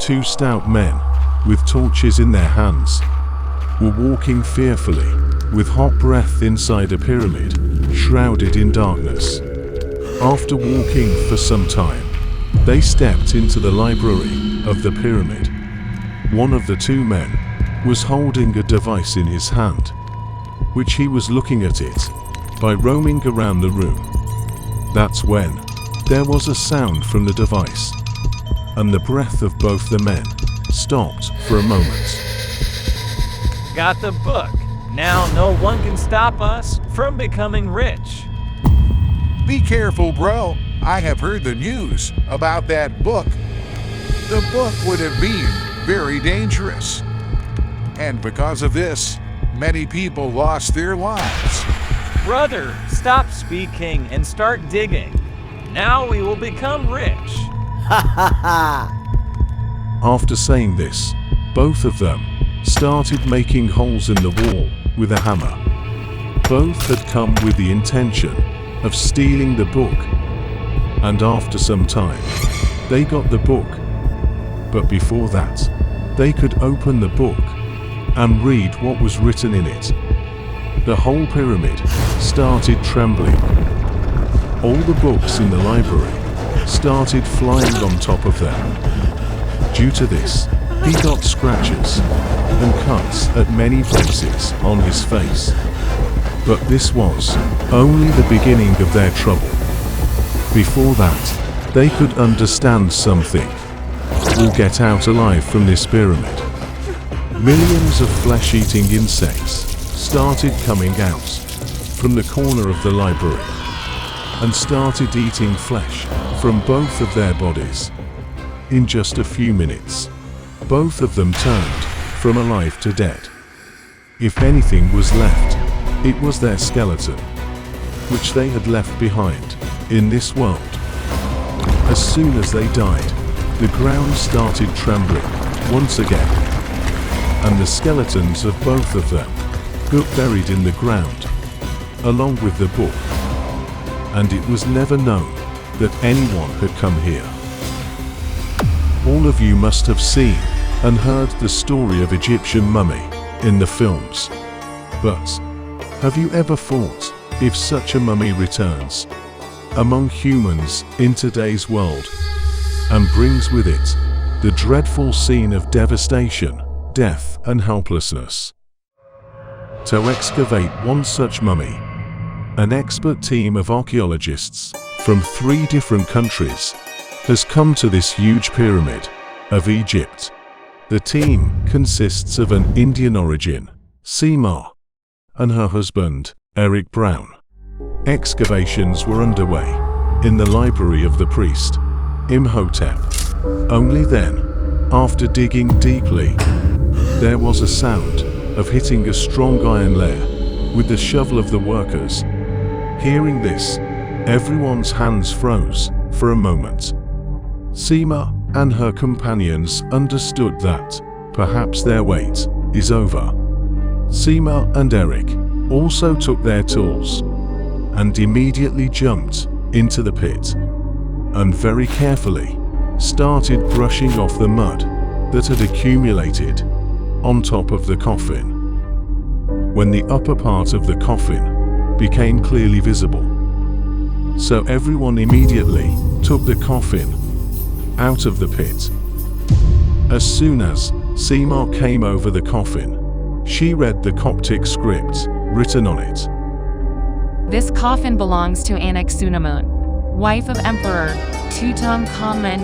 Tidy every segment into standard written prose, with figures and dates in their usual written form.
two stout men, with torches in their hands, were walking fearfully, with hot breath inside a pyramid, shrouded in darkness. After walking for some time, they stepped into the library of the pyramid. One of the two men was holding a device in his hand, which he was looking at it by roaming around the room. That's when there was a sound from the device, and the breath of both the men stopped for a moment. Got the book. Now no one can stop us from becoming rich. Be careful, bro. I have heard the news about that book. The book would have been very dangerous. And because of this, many people lost their lives. Brother, stop speaking and start digging. Now we will become rich. Ha ha ha! After saying this, both of them started making holes in the wall with a hammer. Both had come with the intention of stealing the book, and after some time, they got the book. But before that, they could open the book and read what was written in it. The whole pyramid started trembling. All the books in the library started flying on top of them. Due to this, he got scratches and cuts at many places on his face. But this was only the beginning of their trouble. Before that, they could understand something or get out alive from this pyramid. Millions of flesh-eating insects started coming out from the corner of the library and started eating flesh from both of their bodies. In just a few minutes, both of them turned from alive to dead. If anything was left, it was their skeleton, which they had left behind in this world. As soon as they died, the ground started trembling once again, and the skeletons of both of them got buried in the ground, along with the book, and it was never known that anyone had come here. All of you must have seen and heard the story of Egyptian mummy in the films. But have you ever thought if such a mummy returns among humans in today's world and brings with it the dreadful scene of devastation, death and helplessness? To excavate one such mummy, an expert team of archaeologists from 3 different countries has come to this huge pyramid of Egypt. The team consists of an Indian origin, Seema, and her husband, Eric Brown. Excavations were underway in the library of the priest, Imhotep. Only then, after digging deeply, there was a sound of hitting a strong iron layer with the shovel of the workers. Hearing this, everyone's hands froze for a moment. Seema and her companions understood that perhaps their wait is over. Seema and Eric also took their tools and immediately jumped into the pit and very carefully started brushing off the mud that had accumulated on top of the coffin. When the upper part of the coffin became clearly visible, so everyone immediately took the coffin out of the pit. As soon as Seema came over the coffin, she read the Coptic script written on it. This coffin belongs to Ankhesenamun, wife of Emperor Tutankhamun.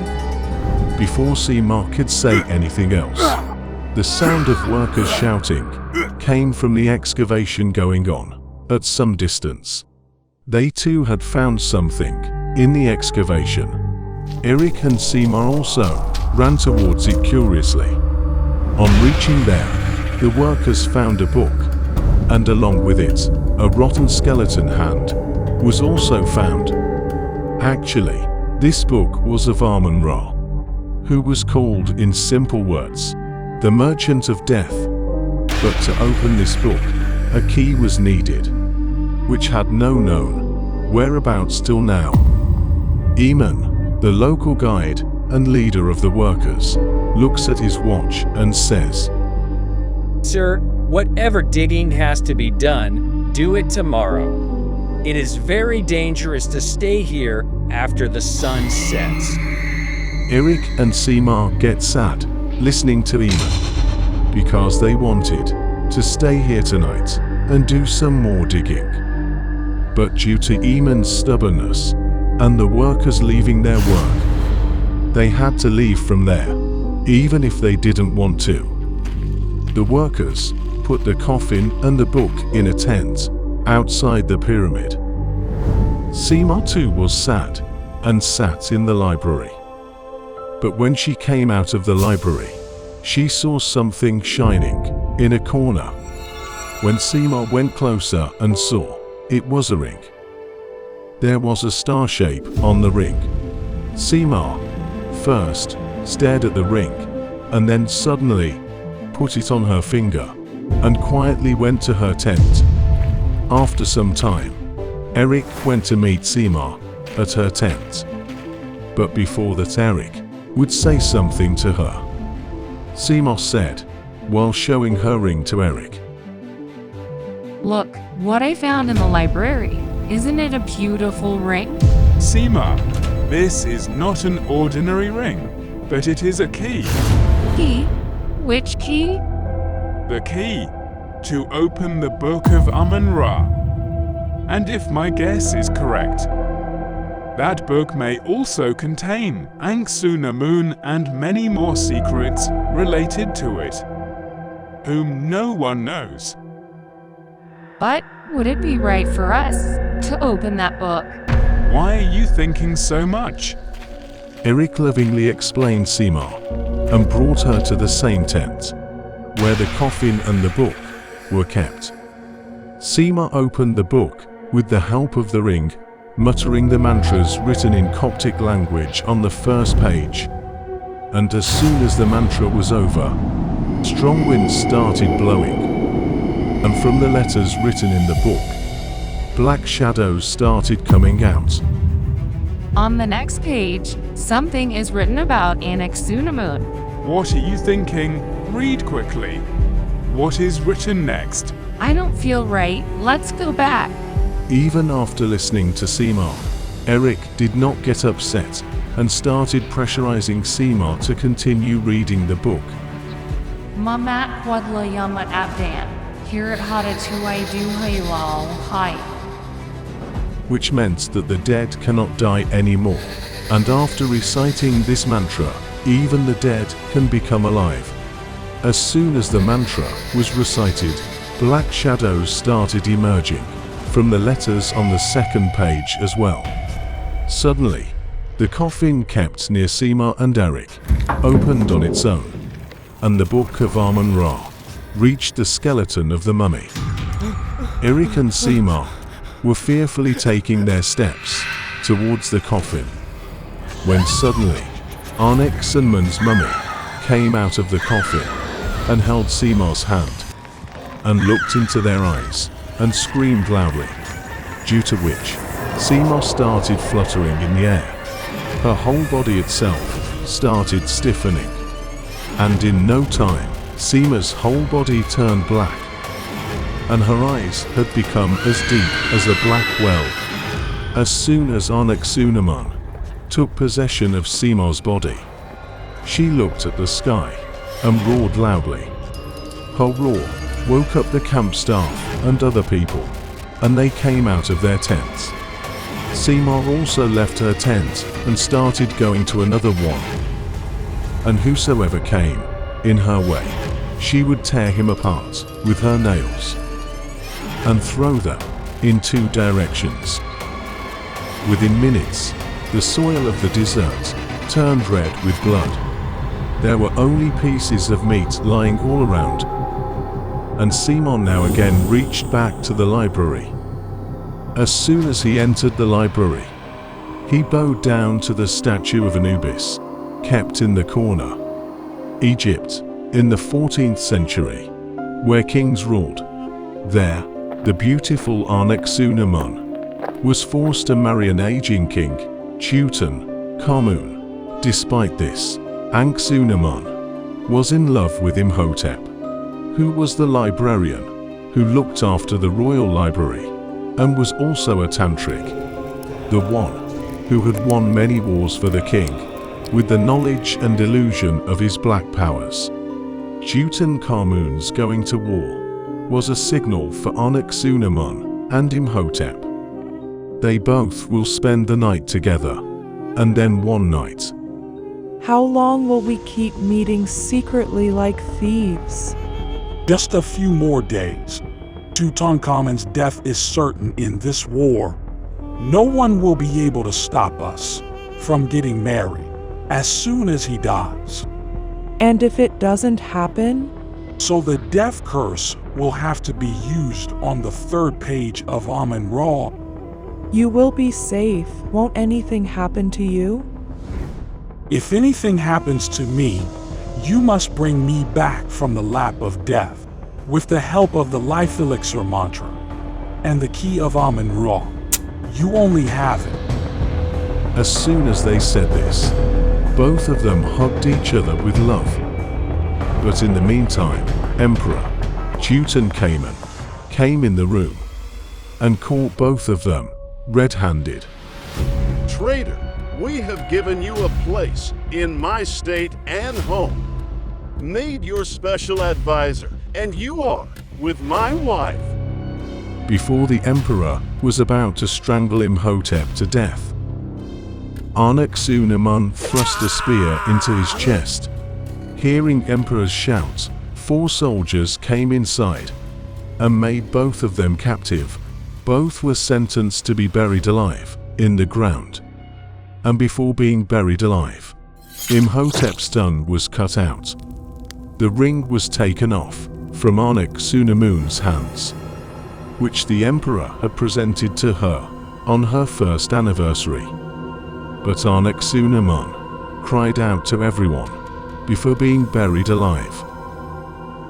Before Seema could say anything else, the sound of workers shouting came from the excavation going on at some distance. They too had found something in the excavation. Eric and Seema also ran towards it curiously. On reaching there, the workers found a book, and along with it, a rotten skeleton hand was also found. Actually, this book was of Amun-Ra, who was called in simple words, the Merchant of Death. But to open this book, a key was needed, which had no known whereabouts till now. Eamon, the local guide and leader of the workers, looks at his watch and says, Sir, whatever digging has to be done, do it tomorrow. It is very dangerous to stay here after the sun sets. Eric and Seema get sad listening to Eamon because they wanted to stay here tonight and do some more digging. But due to Eamon's stubbornness and the workers leaving their work, they had to leave from there, even if they didn't want to. The workers put the coffin and the book in a tent outside the pyramid. Seema too was sad and sat in the library. But when she came out of the library, she saw something shining in a corner. When Seema went closer and saw, it was a ring. There was a star shape on the ring. Seema first stared at the ring and then suddenly put it on her finger and quietly went to her tent. After some time, Eric went to meet Seema at her tent. But before that, Eric would say something to her. Seema said, while showing her ring to Eric, Look, what I found in the library. Isn't it a beautiful ring? Seema, this is not an ordinary ring, but it is a key. Key? Which key? The key to open the Book of Amun-Ra. And if my guess is correct, that book may also contain Anck-su-namun and many more secrets related to it, whom no one knows. But would it be right for us to open that book? Why are you thinking so much? Eric lovingly explained Seema and brought her to the same tent where the coffin and the book were kept. Seema opened the book with the help of the ring, muttering the mantras written in Coptic language on the first page. And as soon as the mantra was over, strong winds started blowing. And from the letters written in the book, black shadows started coming out. On the next page, something is written about Anck-su-namun. What are you thinking? Read quickly. What is written next? I don't feel right. Let's go back. Even after listening to Seema, Eric did not get upset and started pressurizing Seema to continue reading the book. Mamat kwadla yamat abdan. Hirat hada tuai du haylal hai. Which meant that the dead cannot die anymore. And after reciting this mantra, even the dead can become alive. As soon as the mantra was recited, black shadows started emerging from the letters on the second page as well. Suddenly, the coffin kept near Seema and Eric opened on its own, and the Book of Amun-Ra reached the skeleton of the mummy. Eric and Seema were fearfully taking their steps towards the coffin, when suddenly Anck-su-namun's mummy came out of the coffin and held Seema's hand and looked into their eyes and screamed loudly, due to which Seema started fluttering in the air. Her whole body itself started stiffening, and in no time Seema's whole body turned black, and her eyes had become as deep as a black well. As soon as Anck-su-namun took possession of Seema's body, she looked at the sky and roared loudly. Her roar woke up the camp staff and other people, and they came out of their tents. Seema also left her tent and started going to another one, and whosoever came in her way, she would tear him apart with her nails and throw them in two directions. Within minutes, the soil of the desert turned red with blood. There were only pieces of meat lying all around, and Seema now again reached back to the library. As soon as he entered the library, he bowed down to the statue of Anubis, kept in the corner. Egypt, in the 14th century, where kings ruled. There, the beautiful Anck-su-namun was forced to marry an aging king, Tutankhamun. Despite this, Anck-su-namun was in love with Imhotep, who was the librarian who looked after the royal library and was also a tantric, the one who had won many wars for the king with the knowledge and illusion of his black powers. Tutankhamun's going to war was a signal for Anck-su-namun and Imhotep. They both will spend the night together, and then one night. How long will we keep meeting secretly like thieves? Just a few more days. Tutankhamun's death is certain in this war. No one will be able to stop us from getting married as soon as he dies. And if it doesn't happen? So the death curse will have to be used on the 3rd page of Amun-Ra. You will be safe. Won't anything happen to you? If anything happens to me, you must bring me back from the lap of death with the help of the life elixir mantra and the key of Amun-Ra. You only have it. As soon as they said this, both of them hugged each other with love. But in the meantime, Emperor Tutankhamun came in the room and caught both of them red-handed. Traitor, we have given you a place in my state and home, made your special advisor, and you are with my wife. Before the emperor was about to strangle Imhotep to death, Anck-su-namun thrust a spear into his chest. Hearing Emperor's shouts, 4 soldiers came inside and made both of them captive. Both were sentenced to be buried alive in the ground. And before being buried alive, Imhotep's tongue was cut out. The ring was taken off from Anck-su-namun's hands, which the emperor had presented to her on her 1st anniversary. But Anck-su-namun cried out to everyone before being buried alive.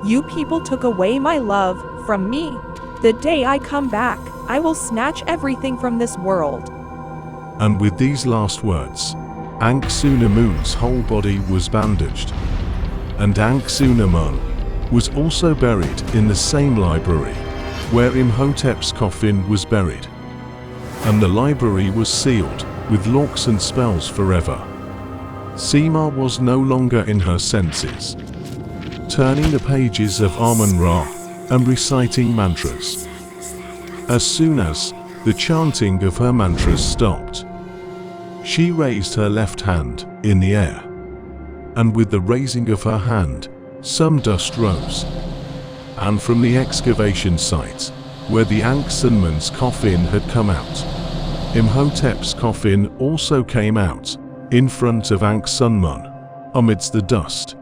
You people took away my love from me. The day I come back, I will snatch everything from this world. And with these last words, Anck-su-namun's whole body was bandaged. And Anck-su-namun was also buried in the same library where Imhotep's coffin was buried. And the library was sealed with locks and spells forever. Sema was no longer in her senses, turning the pages of Amun-Ra and reciting mantras. As soon as the chanting of her mantras stopped, she raised her left hand in the air, and with the raising of her hand, some dust rose. And from the excavation site, where the Anck-su-namun's coffin had come out, Imhotep's coffin also came out, in front of Anck-su-namun, amidst the dust.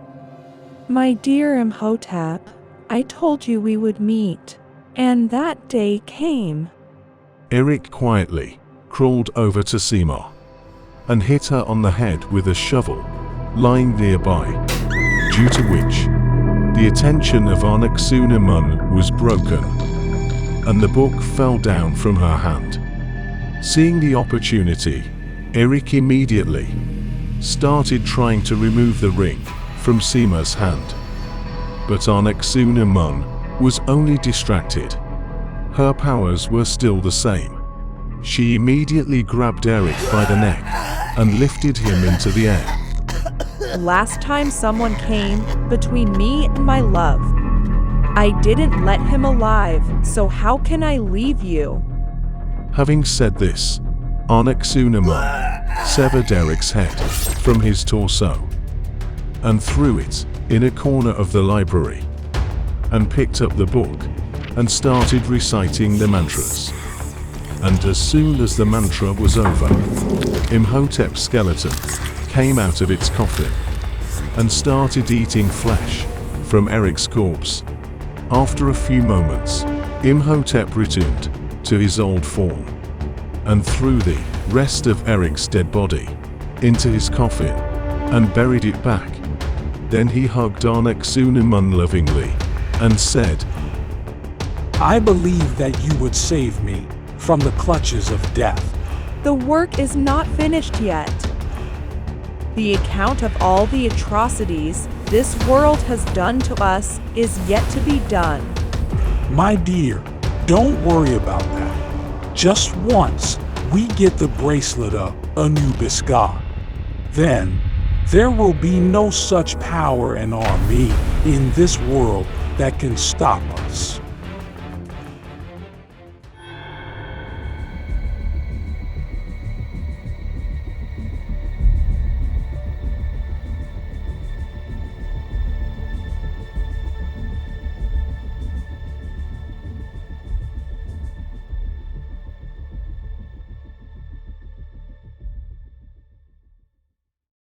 My dear Imhotep, I told you we would meet, and that day came. Eric quietly crawled over to Sema and hit her on the head with a shovel lying nearby, due to which the attention of Anck-su-namun was broken, and the book fell down from her hand. Seeing the opportunity, Eric immediately started trying to remove the ring from Sema's hand. But Anck-su-namun was only distracted. Her powers were still the same. She immediately grabbed Eric by the neck and lifted him into the air. Last time someone came between me and my love, I didn't let him alive, so how can I leave you? Having said this, Anck-su-namun severed Eric's head from his torso and threw it in a corner of the library, and picked up the book and started reciting the mantras. And as soon as the mantra was over, Imhotep's skeleton came out of its coffin and started eating flesh from Eric's corpse. After a few moments, Imhotep returned to his old form and threw the rest of Eric's dead body into his coffin and buried it back. Then he hugged Anck-su-namun lovingly and said, I believe that you would save me from the clutches of death. The work is not finished yet. The account of all the atrocities this world has done to us is yet to be done. My dear, don't worry about that. Just once we get the bracelet of Anubis God, then there will be no such power and army in this world that can stop us.